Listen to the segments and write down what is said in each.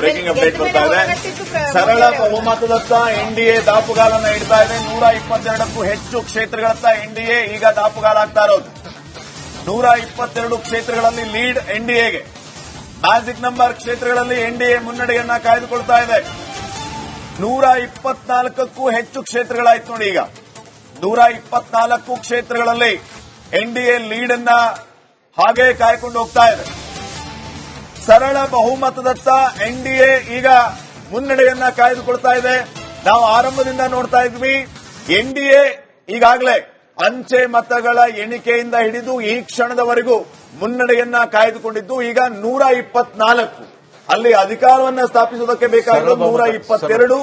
Breaking update ಬರ್ತಾ ಇದೆ. ಸರಳ ಬಹುಮತದತ್ತ ಎನ್ಡಿಎ ದಾಪುಗಾಲನ್ನ ಇಡ್ತಾ ಇದೆ. 122ಕ್ಕೂ ಹೆಚ್ಚು ಕ್ಷೇತ್ರಗಳತ್ತ ಎನ್ಡಿಎ ಈಗ ದಾಪುಗಾಲಾಗ್ತಾ ಇರೋದು. 122 ಕ್ಷೇತ್ರಗಳಲ್ಲಿ ಲೀಡ್ ಎನ್ಡಿಎಗೆ. ಮ್ಯಾಜಿಕ್ ನಂಬರ್ ಕ್ಷೇತ್ರಗಳಲ್ಲಿ ಎನ್ಡಿಎ ಮುನ್ನಡೆಯನ್ನ ಕಾಯ್ದುಕೊಳ್ತಾ ಇದೆ. 124ಕ್ಕೂ ಹೆಚ್ಚು ಕ್ಷೇತ್ರಗಳಾಯ್ತು ನೋಡಿ. ಈಗ 124 ಕ್ಷೇತ್ರಗಳಲ್ಲಿ ಎನ್ಡಿಎ ಲೀಡ್ ಅನ್ನ ಹಾಗೆ ಕಾಯ್ಕೊಂಡು ಹೋಗ್ತಾ ಇದೆ. ಸರಳ ಬಹುಮತದತ್ತ ಎನ್ಡಿಎ ಈಗ ಮುನ್ನಡೆಯನ್ನ ಕಾಯ್ದುಕೊಳ್ತಾ ಇದೆ. ನಾವು ಆರಂಭದಿಂದ ನೋಡ್ತಾ ಇದ್ವಿ, ಎನ್ಡಿಎ ಈಗಾಗಲೇ ಅಂಚೆ ಮತಗಳ ಎಣಿಕೆಯಿಂದ ಹಿಡಿದು ಈ ಕ್ಷಣದವರೆಗೂ ಮುನ್ನಡೆಯನ್ನ ಕಾಯ್ದುಕೊಂಡಿದ್ದು. ಈಗ 124 ಅಲ್ಲಿ ಅಧಿಕಾರವನ್ನ ಸ್ಥಾಪಿಸುವುದಕ್ಕೆ ಬೇಕಾಗಿರೋದು 122.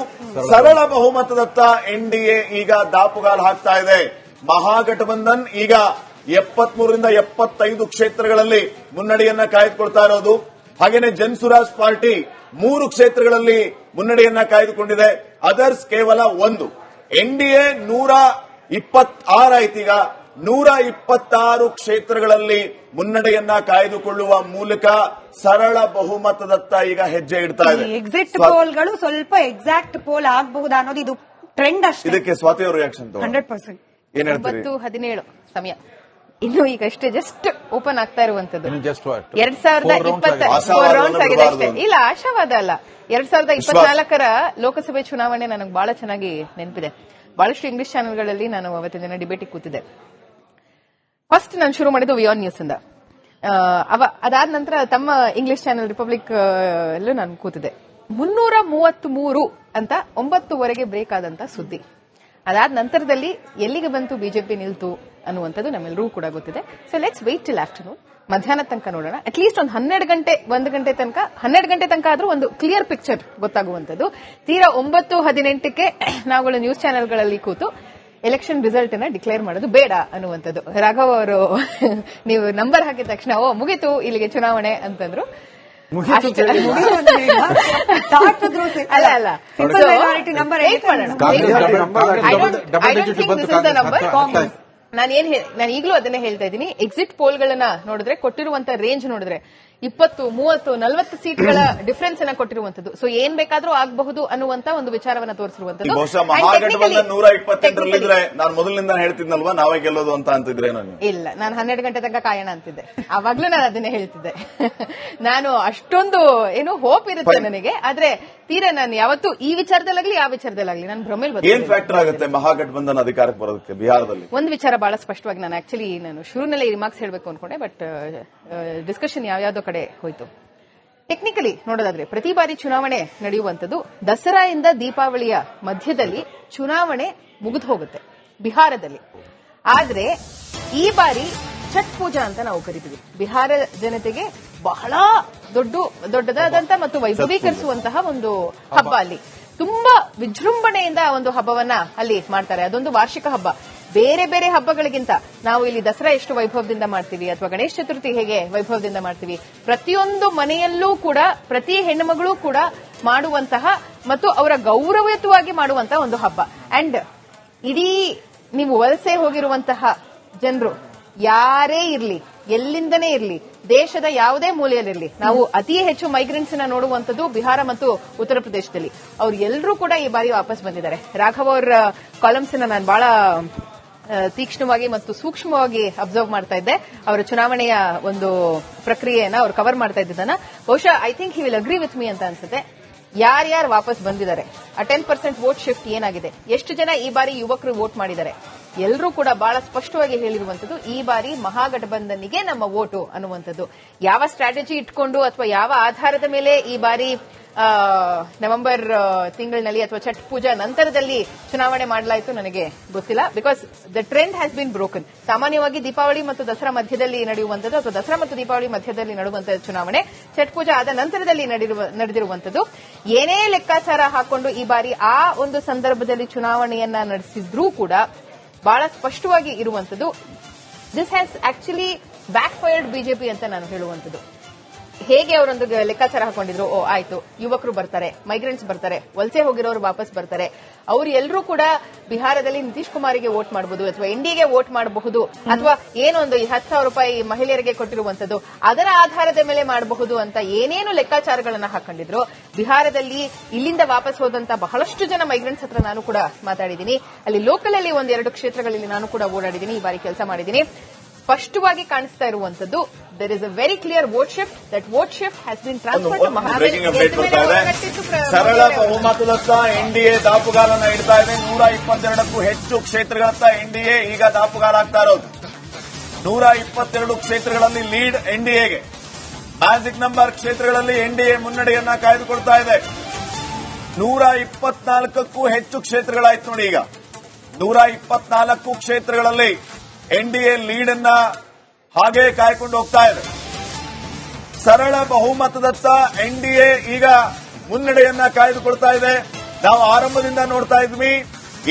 ಸರಳ ಬಹುಮತದತ್ತ ಎನ್ಡಿಎ ಈಗ ದಾಪುಗಾಲು ಹಾಕ್ತಾ ಇದೆ. ಮಹಾಗಠಬಂಧನ್ ಈಗ 73ರಿಂದ 75 ಕ್ಷೇತ್ರಗಳಲ್ಲಿ ಮುನ್ನಡೆಯನ್ನ ಕಾಯ್ದುಕೊಳ್ತಾ ಇರೋದು. ಹಾಗೇನೆ ಜನಸುರಾಜ್ ಪಾರ್ಟಿ 3 ಕ್ಷೇತ್ರಗಳಲ್ಲಿ ಮುನ್ನಡೆಯನ್ನ ಕಾಯ್ದುಕೊಂಡಿದೆ. ಅದರ್ಸ್ ಕೇವಲ 1. ಎನ್ಡಿಎ 126 ಆಯ್ತು. ಈಗ 126 ಕ್ಷೇತ್ರಗಳಲ್ಲಿ ಮುನ್ನಡೆಯನ್ನ ಕಾಯ್ದುಕೊಳ್ಳುವ ಮೂಲಕ ಸರಳ ಬಹುಮತದತ್ತ ಈಗ ಹೆಜ್ಜೆ ಇಡ್ತಾ ಇದೆ. ಎಕ್ಸಿಟ್ ಪೋಲ್ಗಳು ಸ್ವಲ್ಪ ಎಕ್ಸಾಕ್ಟ್ ಪೋಲ್ ಆಗಬಹುದಾ ಅನ್ನೋದು ಇದು ಟ್ರೆಂಡ್ ಅಷ್ಟೇ. ಇದಕ್ಕೆ ಸ್ವಾತಿ ಅವರು ರಿಯಾಕ್ಷನ್ 100%. ಏನ್ ಹೇಳ್ತೀರಿ? 9:17 ಸಮಯ ಇನ್ನು ಈಗ ಅಷ್ಟೇ ಜಸ್ಟ್ ಓಪನ್ ಆಗ್ತಾ ಇರುವಂತದ್ದು. 2024 ರೌಂಡ್ಸ್ ಆಗಿದೆ ಅಷ್ಟೇ. ಇಲ್ಲ, ಆಶಾವಾದ ಅಲ್ಲ. 2024 ಲೋಕಸಭೆ ಚುನಾವಣೆ ನನಗೆ ಬಹಳ ಚೆನ್ನಾಗಿ ನೆನಪಿದೆ. ಬಹಳಷ್ಟು ಇಂಗ್ಲಿಷ್ ಚಾನೆಲ್ಗಳಲ್ಲಿ ನಾನು ಅವತ್ತಿನ ದಿನ ಡಿಬೇಟಿಗೆ ಕೂತಿದ್ದೆ. ಫಸ್ಟ್ ನಾನು ಶುರು ಮಾಡಿದ್ದು ವಿಆನ್ ನ್ಯೂಸ್ ಇಂದ. ಅದಾದ ನಂತರ ತಮ್ಮ ಇಂಗ್ಲಿಷ್ ಚಾನೆಲ್ ರಿಪಬ್ಲಿಕ್ ಅಲ್ಲೂ ನಾನು ಕೂತಿದ್ದೆ. 333 ಅಂತ 9ವರೆಗೆ ಬ್ರೇಕ್ ಆದಂತ ಸುದ್ದಿ. ಅದಾದ ನಂತರದಲ್ಲಿ ಎಲ್ಲಿಗೆ ಬಂತು ಬಿಜೆಪಿ ನಿಲ್ತು ಅನ್ನುವಂಥದ್ದು ನಮ್ಮೆಲ್ಲರೂ ಕೂಡ ಗೊತ್ತಿದೆ. So let's wait till afternoon, ಮಧ್ಯಾಹ್ನ ತನಕ ನೋಡೋಣ. ಅಟ್ಲೀಸ್ಟ್ ಒಂದು 12 ಗಂಟೆ ತನಕ ಆದ್ರೂ ಒಂದು ಕ್ಲಿಯರ್ ಪಿಕ್ಚರ್ ಗೊತ್ತಾಗುವಂಥದ್ದು. ತೀರಾ 9:18ಕ್ಕೆ ನಾವುಗಳು ನ್ಯೂಸ್ ಚಾನೆಲ್ಗಳಲ್ಲಿ ಕೂತು ಎಲೆಕ್ಷನ್ ರಿಸಲ್ಟ್ ಅನ್ನ ಡಿಕ್ಲೇರ್ ಮಾಡೋದು ಬೇಡ ಅನ್ನುವಂಥದ್ದು. ರಾಘವ್ ಅವರು ನೀವು ನಂಬರ್ ಹಾಕಿದ ತಕ್ಷಣ ಮುಗೀತು ಇಲ್ಲಿಗೆ ಚುನಾವಣೆ ಅಂತಂದ್ರು. ನಾನು ಈಗಲೂ ಅದನ್ನೇ ಹೇಳ್ತಾ ಇದ್ದೀನಿ. ಎಕ್ಸಿಟ್ ಪೋಲ್ಗಳನ್ನ ನೋಡಿದ್ರೆ, ಕೊಟ್ಟಿರುವಂತಹ ರೇಂಜ್ ನೋಡಿದ್ರೆ 20, 30, 40 ಸೀಟ್ಗಳ ಡಿಫರೆನ್ಸ್ ಅನ್ನ ಕೊಟ್ಟಿರುವಂತದ್ದು. ಸೊ ಏನ್ ಬೇಕಾದ್ರೂ ಆಗಬಹುದು ಅನ್ನುವಂತ ಒಂದು ವಿಚಾರವನ್ನ ತೋರಿಸಿರುವಂತದ್ದು. ಬಹುಶಃ ಮಹಾಗಠಬಂಧನ್ 128 ನಾನು ಮೊದಲಿನಿಂದ ಹೇಳ್ತಿದ್ನಲ್ವಾ ನಾವೇ ಗೆಲ್ಲೋದು ಅಂತ ಅಂತಿದ್ರೆ ಇಲ್ಲ, ನಾನು 12 ಗಂಟೆ ತನಕ ಕಾಯೋಣ ಅಂತಿದ್ದೆ. ಆವಾಗ್ಲೂ ನಾನು ಅದನ್ನೇ ಹೇಳ್ತಿದ್ದೆ. ನಾನು ಅಷ್ಟೊಂದು ಏನು ಹೋಪ್ ಇರುತ್ತೆ ನನಗೆ. ಆದ್ರೆ ತೀರಾ ನಾನು ಯಾವತ್ತೂ ಈ ವಿಚಾರದಲ್ಲಾಗ್ಲಿ ಆ ವಿಚಾರದಲ್ಲಾಗ್ಲಿ ನಾನು ಭ್ರಮೇಲ್ ಏನ್ ಫ್ಯಾಕ್ಟರ್ ಆಗುತ್ತೆ ಮಹಾಗಠಬಂಧನ್ ಅಧಿಕಾರಕ್ಕೆ ಬರೋದಕ್ಕೆ ಬಿಹಾರದಲ್ಲಿ? ಒಂದು ವಿಚಾರ ಬಹಳ ಸ್ಪಷ್ಟವಾಗಿ ನಾನು ಶುರುನಲ್ಲೇ ರಿಮಾರ್ಕ್ಸ್ ಹೇಳಬೇಕು ಅನ್ಕೊಂಡೆ, ಬಟ್ ಡಿಸ್ಕಷನ್ ಯಾವ್ಯಾವ್ದೋ ಕಡೆ ಹೋಯ್ತು. ಟೆಕ್ನಿಕಲಿ ನೋಡೋದಾದ್ರೆ ಪ್ರತಿ ಬಾರಿ ಚುನಾವಣೆ ನಡೆಯುವಂತದ್ದು ದಸರಾ ಇಂದ ದೀಪಾವಳಿಯ ಮಧ್ಯದಲ್ಲಿ ಚುನಾವಣೆ ಮುಗಿದು ಹೋಗುತ್ತೆ ಬಿಹಾರದಲ್ಲಿ. ಆದ್ರೆ ಈ ಬಾರಿ ಛಟ್ ಪೂಜಾ ಅಂತ ನಾವು ಕರಿತೀವಿ. ಬಿಹಾರ ಜನತೆಗೆ ಬಹಳ ದೊಡ್ಡದಾದಂತ ಮತ್ತು ವೈಭವೀಕರಿಸುವಂತಹ ಒಂದು ಹಬ್ಬ. ಅಲ್ಲಿ ತುಂಬಾ ವಿಜೃಂಭಣೆಯಿಂದ ಒಂದು ಹಬ್ಬವನ್ನ ಅಲ್ಲಿ ಮಾಡ್ತಾರೆ. ಅದೊಂದು ವಾರ್ಷಿಕ ಹಬ್ಬ. ಬೇರೆ ಬೇರೆ ಹಬ್ಬಗಳಿಗಿಂತ ನಾವು ಇಲ್ಲಿ ದಸರಾ ಎಷ್ಟು ವೈಭವದಿಂದ ಮಾಡ್ತೀವಿ ಅಥವಾ ಗಣೇಶ ಚತುರ್ಥಿ ಹೇಗೆ ವೈಭವದಿಂದ ಮಾಡ್ತೀವಿ, ಪ್ರತಿಯೊಂದು ಮನೆಯಲ್ಲೂ ಕೂಡ ಪ್ರತಿ ಹೆಣ್ಣುಮಗಳು ಕೂಡ ಮಾಡುವಂತಹ ಮತ್ತು ಅವರ ಗೌರವಯುತವಾಗಿ ಮಾಡುವಂತಹ ಒಂದು ಹಬ್ಬ. ಅಂಡ್ ಇಡೀ ನೀವು ವಲಸೆ ಹೋಗಿರುವಂತಹ ಜನರು ಯಾರೇ ಇರ್ಲಿ, ಎಲ್ಲಿಂದನೇ ಇರ್ಲಿ, ದೇಶದ ಯಾವುದೇ ಮೂಲೆಯಲ್ಲಿರಲಿ, ನಾವು ಅತಿ ಹೆಚ್ಚು ಮೈಗ್ರೆಂಟ್ಸ್ ನ ನೋಡುವಂತದ್ದು ಬಿಹಾರ ಮತ್ತು ಉತ್ತರ ಪ್ರದೇಶದಲ್ಲಿ. ಅವ್ರು ಎಲ್ಲರೂ ಕೂಡ ಈ ಬಾರಿ ವಾಪಸ್ ಬಂದಿದ್ದಾರೆ. ರಾಘವ್ ಅವರ ಕಾಲಮ್ಸ್ ನಾನು ಬಹಳ ತೀಕ್ಷ್ಣವಾಗಿ ಮತ್ತು ಸೂಕ್ಷ್ಮವಾಗಿ ಅಬ್ಸರ್ವ್ ಮಾಡ್ತಾ ಇದ್ದೆ. ಅವರ ಚುನಾವಣೆಯ ಒಂದು ಪ್ರಕ್ರಿಯೆಯನ್ನ ಅವ್ರು ಕವರ್ ಮಾಡ್ತಾ ಇದ್ದನ್ನ ಬಹುಶಃ I think he will agree with me ಅಂತ ಅನ್ಸುತ್ತೆ. ಯಾರ್ಯಾರು ವಾಪಸ್ ಬಂದಿದ್ದಾರೆ, ಆ 10% ವೋಟ್ ಶಿಫ್ಟ್ ಏನಾಗಿದೆ, ಎಷ್ಟು ಜನ ಈ ಬಾರಿ ಯುವಕರು ವೋಟ್ ಮಾಡಿದ್ದಾರೆ, ಎಲ್ಲರೂ ಕೂಡ ಬಹಳ ಸ್ಪಷ್ಟವಾಗಿ ಹೇಳಿರುವಂತದ್ದು ಈ ಬಾರಿ ಮಹಾಗಠಬಂಧನ್ನಿಗೆ ನಮ್ಮ ವೋಟು ಅನ್ನುವಂಥದ್ದು. ಯಾವ ಸ್ಟ್ರಾಟಜಿ ಇಟ್ಕೊಂಡು ಅಥವಾ ಯಾವ ಆಧಾರದ ಮೇಲೆ ಈ ಬಾರಿ ನವೆಂಬರ್ ತಿಂಗಳಿನಲ್ಲಿ ಅಥವಾ ಛಟ್ ಪೂಜಾ ನಂತರದಲ್ಲಿ ಚುನಾವಣೆ ಮಾಡಲಾಯಿತು ನನಗೆ ಗೊತ್ತಿಲ್ಲ. Because the trend has been broken. ಸಾಮಾನ್ಯವಾಗಿ ದೀಪಾವಳಿ ಮತ್ತು ದಸರಾ ಮಧ್ಯದಲ್ಲಿ ನಡೆಯುವಂಥದ್ದು ಅಥವಾ ದಸರಾ ಮತ್ತು ದೀಪಾವಳಿ ಮಧ್ಯದಲ್ಲಿ ನಡೆಯುವಂತಹ ಚುನಾವಣೆ ಛಟ್ ಪೂಜಾ ಆದ ನಂತರದಲ್ಲಿ ನಡೆದಿರುವಂಥದ್ದು. ಏನೇ ಲೆಕ್ಕಾಚಾರ ಹಾಕೊಂಡು ಈ ಬಾರಿ ಆ ಒಂದು ಸಂದರ್ಭದಲ್ಲಿ ಚುನಾವಣೆಯನ್ನ ನಡೆಸಿದ್ರೂ ಕೂಡ ಬಹಳ ಸ್ಪಷ್ಟವಾಗಿ ಇರುವಂತದ್ದು this has actually back fired BJP ಅಂತ ನಾನು ಹೇಳುವಂತದ್ದು. ಹೇಗೆ ಅವರೊಂದು ಲೆಕ್ಕಾಚಾರ ಹಾಕೊಂಡಿದ್ರು, ಓ ಆಯ್ತು ಯುವಕರು ಬರ್ತಾರೆ, ಮೈಗ್ರೆಂಟ್ಸ್ ಬರ್ತಾರೆ, ವಲಸೆ ಹೋಗಿರೋರು ವಾಪಸ್ ಬರ್ತಾರೆ, ಅವರು ಎಲ್ಲರೂ ಕೂಡ ಬಿಹಾರದಲ್ಲಿ ನಿತೀಶ್ ಕುಮಾರ್ಗೆ ವೋಟ್ ಮಾಡಬಹುದು ಅಥವಾ ಎನ್ಡಿಎಗೆ ವೋಟ್ ಮಾಡಬಹುದು ಅಥವಾ ಏನೊಂದು 10,000 ರೂಪಾಯಿ ಮಹಿಳೆಯರಿಗೆ ಕೊಟ್ಟಿರುವಂತದ್ದು ಅದರ ಆಧಾರದ ಮೇಲೆ ಮಾಡಬಹುದು ಅಂತ ಏನೇನು ಲೆಕ್ಕಾಚಾರಗಳನ್ನ ಹಾಕೊಂಡಿದ್ರು. ಬಿಹಾರದಲ್ಲಿ ಇಲ್ಲಿಂದ ವಾಪಸ್ ಹೋದಂತ ಬಹಳಷ್ಟು ಜನ ಮೈಗ್ರೆಂಟ್ಸ್ ಹತ್ರ ನಾನು ಕೂಡ ಮಾತಾಡಿದ್ದೀನಿ. ಅಲ್ಲಿ ಲೋಕಲ್ ಅಲ್ಲಿ 1-2 ಕ್ಷೇತ್ರಗಳಲ್ಲಿ ನಾನು ಕೂಡ ಓಡಾಡಿದ್ದೀನಿ, ಈ ಬಾರಿ ಕೆಲಸ ಮಾಡಿದ್ದೀನಿ. ಸ್ಪಷ್ಟವಾಗಿ ಕಾಣಿಸ್ತಾ ಇರುವಂತದ್ದು there is a very clear vote shift. That vote shift has been transferred to Maharashtra. ಸರಳ ಬಹುಮತದತ್ತ ಎನ್ಡಿಎ ದಾಪುಗಾಲನ್ನ ಇಡ್ತಾ ಇದೆ. 122ಕ್ಕೂ ಹೆಚ್ಚು ಕ್ಷೇತ್ರಗಳತ್ತ ಎನ್ಡಿಎ ಈಗ ದಾಪುಗಾಲಾಗ್ತಾ ಇರೋದು. 122 ಕ್ಷೇತ್ರಗಳಲ್ಲಿ ಲೀಡ್ ಎನ್ಡಿಎಗೆ. ಮ್ಯಾಜಿಕ್ ನಂಬರ್ ಕ್ಷೇತ್ರಗಳಲ್ಲಿ ಎನ್ಡಿಎ ಮುನ್ನಡೆಯನ್ನ ಕಾಯ್ದುಕೊಳ್ತಾ ಇದೆ. 124ಕ್ಕೂ ಹೆಚ್ಚು ಕ್ಷೇತ್ರಗಳಾಯ್ತು ನೋಡಿ. ಈಗ 124 ಕ್ಷೇತ್ರಗಳಲ್ಲಿ ಎನ್ಡಿಎ ಲೀಡ್ ಅನ್ನ ಹಾಗೆ ಕಾಯ್ಕೊಂಡು ಹೋಗ್ತಾ ಇದೆ. ಸರಳ ಬಹುಮತದತ್ತ ಎನ್ಡಿಎ ಈಗ ಮುನ್ನಡೆಯನ್ನ ಕಾಯ್ದುಕೊಳ್ತಾ ಇದೆ. ನಾವು ಆರಂಭದಿಂದ ನೋಡ್ತಾ ಇದ್ವಿ,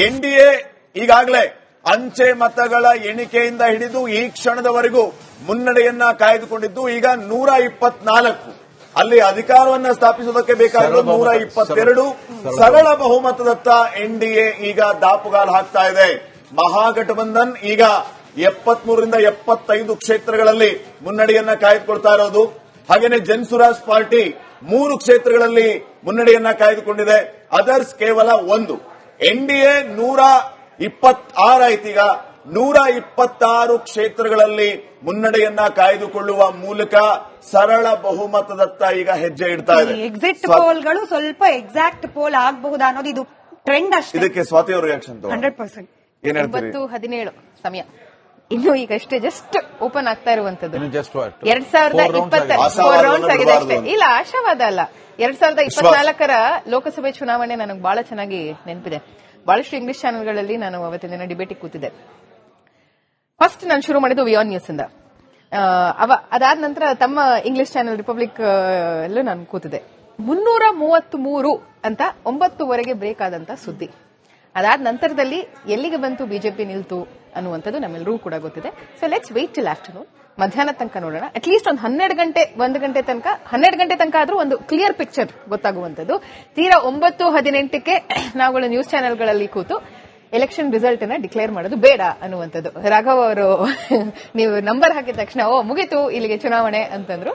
ಎನ್ಡಿಎ ಈಗಾಗಲೇ ಅಂಚೆ ಮತಗಳ ಎಣಿಕೆಯಿಂದ ಹಿಡಿದು ಈ ಕ್ಷಣದವರೆಗೂ ಮುನ್ನಡೆಯನ್ನ ಕಾಯ್ದುಕೊಂಡಿದ್ದು. ಈಗ 124 ಅಲ್ಲಿ ಅಧಿಕಾರವನ್ನ ಸ್ಥಾಪಿಸುವುದಕ್ಕೆ ಬೇಕಾಗಿರೋದು 122. ಸರಳ ಬಹುಮತದತ್ತ ಎನ್ಡಿಎ ಈಗ ದಾಪುಗಾಲು ಹಾಕ್ತಾ ಇದೆ. ಮಹಾಗಠಬಂಧನ್ ಈಗ 73ರಿಂದ 75 ಕ್ಷೇತ್ರಗಳಲ್ಲಿ ಮುನ್ನಡೆಯನ್ನ ಕಾಯ್ದುಕೊಳ್ತಾ ಇರೋದು. ಹಾಗೇನೆ ಜನಸುರಾಜ್ ಪಾರ್ಟಿ 3 ಕ್ಷೇತ್ರಗಳಲ್ಲಿ ಮುನ್ನಡೆಯನ್ನ ಕಾಯ್ದುಕೊಂಡಿದೆ. ಅದರ್ಸ್ ಕೇವಲ 1. ಎನ್ಡಿಎ 126 ಆಯ್ತು. ಈಗ 126 ಕ್ಷೇತ್ರಗಳಲ್ಲಿ ಮುನ್ನಡೆಯನ್ನ ಕಾಯ್ದುಕೊಳ್ಳುವ ಮೂಲಕ ಸರಳ ಬಹುಮತದತ್ತ ಈಗ ಹೆಜ್ಜೆ ಇಡ್ತಾ ಇದೆ. ಎಕ್ಸಿಟ್ ಪೋಲ್ಗಳು ಸ್ವಲ್ಪ ಎಕ್ಸಾಕ್ಟ್ ಪೋಲ್ ಆಗಬಹುದಾ ಅನ್ನೋದು ಇದು ಟ್ರೆಂಡ್ ಅಷ್ಟೇ. ಇದಕ್ಕೆ ಸ್ವಾತಿ ಅವ್ರ ರಿಯಾಕ್ಷನ್ 100%. ಏನ್ ಹೇಳ್ತೀರಿ? 9:17 ಸಮಯ ಇನ್ನು ಈಗಷ್ಟೇ ಜಸ್ಟ್ ಓಪನ್ ಆಗ್ತಾ ಇರುವಂತದ್ದು. 2024 ರೌಂಡ್ಸ್ ಆಗಿದೆ ಅಷ್ಟೇ. ಇಲ್ಲ, ಆಶಾವಾದ ಅಲ್ಲ. 2024 ಲೋಕಸಭೆ ಚುನಾವಣೆ ನನಗೆ ಬಹಳ ಚೆನ್ನಾಗಿ ನೆನಪಿದೆ. ಬಹಳಷ್ಟು ಇಂಗ್ಲಿಷ್ ಚಾನೆಲ್ಗಳಲ್ಲಿ ನಾನು ಅವತ್ತಿನ ದಿನ ಡಿಬೇಟಿಗೆ ಕೂತಿದ್ದೆ. ಫಸ್ಟ್ ನಾನು ಶುರು ಮಾಡಿದ್ದು ವಿಆನ್ ನ್ಯೂಸ್ ಇಂದ. ಅದಾದ ನಂತರ ತಮ್ಮ ಇಂಗ್ಲಿಷ್ ಚಾನೆಲ್ ರಿಪಬ್ಲಿಕ್ ಅಲ್ಲೂ ನಾನು ಕೂತಿದ್ದೆ. 333 ಅಂತ 9ವರೆಗೆ ಬ್ರೇಕ್ ಆದಂತ ಸುದ್ದಿ. ಅದಾದ ನಂತರದಲ್ಲಿ ಎಲ್ಲಿಗೆ ಬಂತು ಬಿಜೆಪಿ ನಿಲ್ತು ಅನ್ನುವಂಥದ್ದು ನಮ್ಮೆಲ್ಲರೂ ಕೂಡ ಗೊತ್ತಿದೆ. So let's wait till afternoon, ಮಧ್ಯಾಹ್ನ ತನಕ ನೋಡೋಣ. ಅಟ್ಲೀಸ್ಟ್ ಒಂದು 1 ಗಂಟೆ ತನಕ ಆದ್ರೂ ಒಂದು ಕ್ಲಿಯರ್ ಪಿಕ್ಚರ್ ಗೊತ್ತಾಗುವಂಥದ್ದು. ತೀರಾ 9:18ಕ್ಕೆ ನಾವುಗಳು ನ್ಯೂಸ್ ಚಾನೆಲ್ಗಳಲ್ಲಿ ಕೂತು ಎಲೆಕ್ಷನ್ ರಿಸಲ್ಟ್ ಅನ್ನ ಡಿಕ್ಲೇರ್ ಮಾಡೋದು ಬೇಡ ಅನ್ನುವಂಥದ್ದು. ರಾಘವ್ ಅವರು ನೀವು ನಂಬರ್ ಹಾಕಿದ ತಕ್ಷಣ ಓ ಮುಗೀತು ಇಲ್ಲಿಗೆ ಚುನಾವಣೆ ಅಂತಂದ್ರು.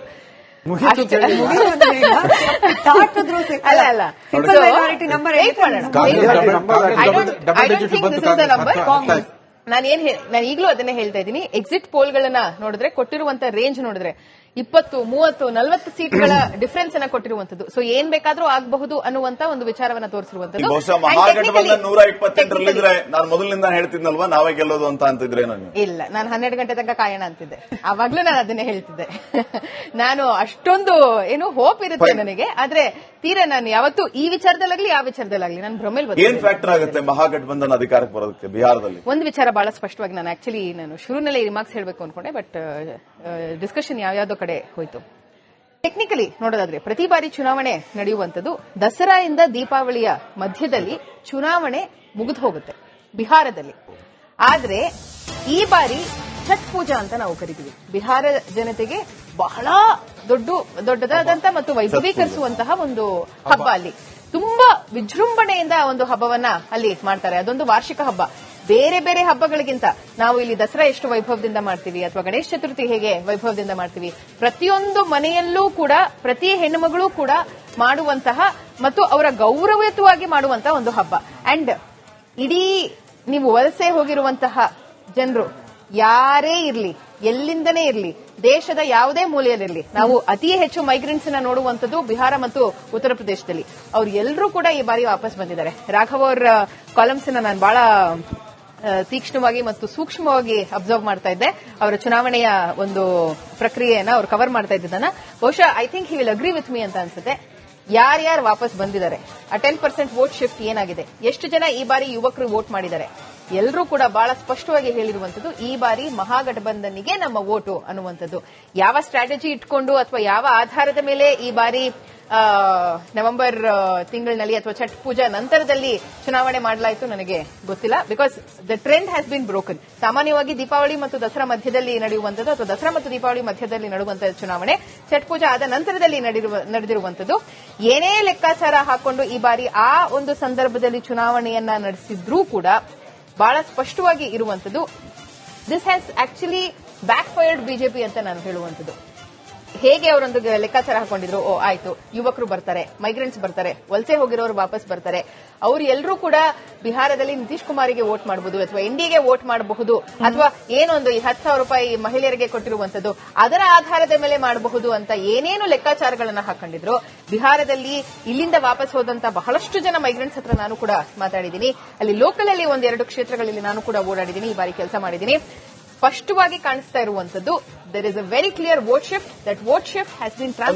ನಾನು ಈಗಲೂ ಅದನ್ನೇ ಹೇಳ್ತಾ ಇದ್ದೀನಿ. ಎಕ್ಸಿಟ್ ಪೋಲ್ಗಳನ್ನ ನೋಡಿದ್ರೆ ಕೊಟ್ಟಿರುವಂತ ರೇಂಜ್ ನೋಡಿದ್ರೆ 20, 30, 40 ಸೀಟ್ಗಳ ಡಿಫರೆನ್ಸ್ ಅನ್ನ ಕೊಟ್ಟಿರುವಂತದ್ದು. ಸೊ ಏನ್ ಬೇಕಾದ್ರೂ ಆಗಬಹುದು ಅನ್ನುವಂತ ಒಂದು ವಿಚಾರವನ್ನ ತೋರಿಸಿರುವಂತದ್ದು. ಮಹಾಗಠಬಂಧನ್ 128ರಲ್ಲಿದ್ರೆ ನಾನು ಮೊದಲಿನಿಂದ ಹೇಳ್ತಿದ್ನಲ್ವಾ ನಾವೇ ಗೆಲ್ಲೋದು ಅಂತ ಅಂತಿದ್ರೆ ಇಲ್ಲ, ನಾನು 12 ಗಂಟೆ ತನಕ ಕಾಯೋಣ ಅಂತಿದ್ದೆ. ಆವಾಗ್ಲೂ ನಾನು ಅದನ್ನೇ ಹೇಳ್ತಿದ್ದೆ. ನಾನು ಅಷ್ಟೊಂದು ಏನು ಹೋಪ್ ಇರುತ್ತೆ ನನಗೆ. ಆದ್ರೆ ತೀರಾ ನಾನು ಯಾವತ್ತೂ ಈ ವಿಚಾರದಲ್ಲಾಗ್ಲಿ ಆ ವಿಚಾರದಲ್ಲಾಗ್ಲಿ ನಾನು ಭ್ರಮೇಲ್ ಏನ್ ಫ್ಯಾಕ್ಟರ್ ಆಗುತ್ತೆ ಮಹಾಗಠಬಂಧನ್ ಅಧಿಕಾರಕ್ಕೆ ಬರೋದಕ್ಕೆ ಬಿಹಾರದಲ್ಲಿ? ಒಂದು ವಿಚಾರ ಬಹಳ ಸ್ಪಷ್ಟವಾಗಿ ನಾನು ಶುರುನಲ್ಲೇ ರಿಮಾರ್ಕ್ಸ್ ಹೇಳಬೇಕು ಅನ್ಕೊಂಡೆ, ಬಟ್ ಡಿಸ್ಕಷನ್ ಯಾವ್ಯಾವ್ದೋ ಕಡೆ ಹೋಯ್ತು. ಟೆಕ್ನಿಕಲಿ ನೋಡೋದಾದ್ರೆ ಪ್ರತಿ ಬಾರಿ ಚುನಾವಣೆ ನಡೆಯುವಂತದ್ದು ದಸರಾ ಇಂದ ದೀಪಾವಳಿಯ ಮಧ್ಯದಲ್ಲಿ ಚುನಾವಣೆ ಮುಗಿದು ಹೋಗುತ್ತೆ ಬಿಹಾರದಲ್ಲಿ. ಆದ್ರೆ ಈ ಬಾರಿ ಛಟ್ ಪೂಜಾ ಅಂತ ನಾವು ಕರಿತೀವಿ. ಬಿಹಾರ ಜನತೆಗೆ ಬಹಳ ದೊಡ್ಡದಾದಂತ ಮತ್ತು ವೈಭವೀಕರಿಸುವಂತಹ ಒಂದು ಹಬ್ಬ. ಅಲ್ಲಿ ತುಂಬಾ ವಿಜೃಂಭಣೆಯಿಂದ ಒಂದು ಹಬ್ಬವನ್ನ ಅಲ್ಲಿ ಮಾಡ್ತಾರೆ. ಅದೊಂದು ವಾರ್ಷಿಕ ಹಬ್ಬ. ಬೇರೆ ಬೇರೆ ಹಬ್ಬಗಳಿಗಿಂತ ನಾವು ಇಲ್ಲಿ ದಸರಾ ಎಷ್ಟು ವೈಭವದಿಂದ ಮಾಡ್ತೀವಿ ಅಥವಾ ಗಣೇಶ ಚತುರ್ಥಿ ಹೇಗೆ ವೈಭವದಿಂದ ಮಾಡ್ತೀವಿ, ಪ್ರತಿಯೊಂದು ಮನೆಯಲ್ಲೂ ಕೂಡ ಪ್ರತಿ ಹೆಣ್ಣುಮಗಳು ಕೂಡ ಮಾಡುವಂತಹ ಮತ್ತು ಅವರ ಗೌರವಯುತವಾಗಿ ಮಾಡುವಂತಹ ಒಂದು ಹಬ್ಬ. ಅಂಡ್ ಇಡೀ ನೀವು ವಲಸೆ ಹೋಗಿರುವಂತಹ ಜನರು ಯಾರೇ ಇರ್ಲಿ, ಎಲ್ಲಿಂದನೇ ಇರ್ಲಿ, ದೇಶದ ಯಾವುದೇ ಮೂಲೆಯಲ್ಲಿರಲಿ, ನಾವು ಅತಿ ಹೆಚ್ಚು ಮೈಗ್ರೆಂಟ್ಸ್ ನ ನೋಡುವಂತದ್ದು ಬಿಹಾರ ಮತ್ತು ಉತ್ತರ ಪ್ರದೇಶದಲ್ಲಿ. ಅವ್ರು ಎಲ್ಲರೂ ಕೂಡ ಈ ಬಾರಿ ವಾಪಸ್ ಬಂದಿದ್ದಾರೆ. ರಾಘವ್ ಅವರ ಕಾಲಮ್ಸ್ ನಾನು ಬಹಳ ತೀಕ್ಷ್ಣವಾಗಿ ಮತ್ತು ಸೂಕ್ಷ್ಮವಾಗಿ ಅಬ್ಸರ್ವ್ ಮಾಡ್ತಾ ಇದ್ದೆ. ಅವರ ಚುನಾವಣೆಯ ಒಂದು ಪ್ರಕ್ರಿಯೆಯನ್ನ ಅವ್ರು ಕವರ್ ಮಾಡ್ತಾ ಇದ್ದನ್ನ ಬಹುಶಃ I think he will agree with me ಅಂತ ಅನ್ಸುತ್ತೆ. ಯಾರ್ಯಾರು ವಾಪಸ್ ಬಂದಿದ್ದಾರೆ, ಆ 10% ವೋಟ್ ಶಿಫ್ಟ್ ಏನಾಗಿದೆ, ಎಷ್ಟು ಜನ ಈ ಬಾರಿ ಯುವಕರು ವೋಟ್ ಮಾಡಿದ್ದಾರೆ, ಎಲ್ಲರೂ ಕೂಡ ಬಹಳ ಸ್ಪಷ್ಟವಾಗಿ ಹೇಳಿರುವಂತದ್ದು ಈ ಬಾರಿ ಮಹಾಗಠಬಂಧನ್ನಿಗೆ ನಮ್ಮ ವೋಟು ಅನ್ನುವಂಥದ್ದು. ಯಾವ ಸ್ಟ್ರಾಟಜಿ ಇಟ್ಕೊಂಡು ಅಥವಾ ಯಾವ ಆಧಾರದ ಮೇಲೆ ಈ ಬಾರಿ ನವೆಂಬರ್ ತಿಂಗಳಿನಲ್ಲಿ ಅಥವಾ ಛಟ್ ಪೂಜಾ ನಂತರದಲ್ಲಿ ಚುನಾವಣೆ ಮಾಡಲಾಯಿತು ನನಗೆ ಗೊತ್ತಿಲ್ಲ. Because the trend has been broken. ಸಾಮಾನ್ಯವಾಗಿ ದೀಪಾವಳಿ ಮತ್ತು ದಸರಾ ಮಧ್ಯದಲ್ಲಿ ನಡೆಯುವಂತದ್ದು ಅಥವಾ ದಸರಾ ಮತ್ತು ದೀಪಾವಳಿ ಮಧ್ಯದಲ್ಲಿ ನಡೆಯುವಂತಹ ಚುನಾವಣೆ ಛಟ್ ಪೂಜಾ ಆದ ನಂತರದಲ್ಲಿ ನಡೆದಿರುವಂತದ್ದು. ಏನೇ ಲೆಕ್ಕಾಚಾರ ಹಾಕೊಂಡು ಈ ಬಾರಿ ಆ ಒಂದು ಸಂದರ್ಭದಲ್ಲಿ ಚುನಾವಣೆಯನ್ನ ನಡೆಸಿದ್ರೂ ಕೂಡ ಬಹಳ ಸ್ಪಷ್ಟವಾಗಿ ಇರುವಂತದ್ದು, this has actually back fired BJP ಅಂತ ನಾನು ಹೇಳುವಂತದ್ದು. ಹೇಗೆ ಅವರೊಂದು ಲೆಕ್ಕಾಚಾರ ಹಾಕೊಂಡಿದ್ರು, ಆಯ್ತು ಯುವಕರು ಬರ್ತಾರೆ, ಮೈಗ್ರೆಂಟ್ಸ್ ಬರ್ತಾರೆ, ವಲಸೆ ಹೋಗಿರೋರು ವಾಪಸ್ ಬರ್ತಾರೆ, ಅವರು ಎಲ್ಲರೂ ಕೂಡ ಬಿಹಾರದಲ್ಲಿ ನಿತೀಶ್ ಕುಮಾರಿಗೆ ವೋಟ್ ಮಾಡಬಹುದು ಅಥವಾ ಎನ್ಡಿಎಗೆ ವೋಟ್ ಮಾಡಬಹುದು ಅಥವಾ ಏನೊಂದು ಈ 10,000 ರೂಪಾಯಿ ಮಹಿಳೆಯರಿಗೆ ಕೊಟ್ಟಿರುವಂತದ್ದು ಅದರ ಆಧಾರದ ಮೇಲೆ ಮಾಡಬಹುದು ಅಂತ ಏನೇನು ಲೆಕ್ಕಾಚಾರಗಳನ್ನ ಹಾಕೊಂಡಿದ್ರು. ಬಿಹಾರದಲ್ಲಿ ಇಲ್ಲಿಂದ ವಾಪಸ್ ಹೋದಂತ ಬಹಳಷ್ಟು ಜನ ಮೈಗ್ರೆಂಟ್ಸ್ ಹತ್ರ ನಾನು ಕೂಡ ಮಾತಾಡಿದ್ದೀನಿ. ಅಲ್ಲಿ ಲೋಕಲ್ ಅಲ್ಲಿ 1-2 ಕ್ಷೇತ್ರಗಳಲ್ಲಿ ನಾನು ಕೂಡ ಓಡಾಡಿದ್ದೀನಿ, ಈ ಬಾರಿ ಕೆಲಸ ಮಾಡಿದ್ದೀನಿ. ಸ್ಪಷ್ಟವಾಗಿ ಕಾಣಿಸ್ತಾ ಇರುವಂತದ್ದು, there is a very clear vote shift. That vote shift has been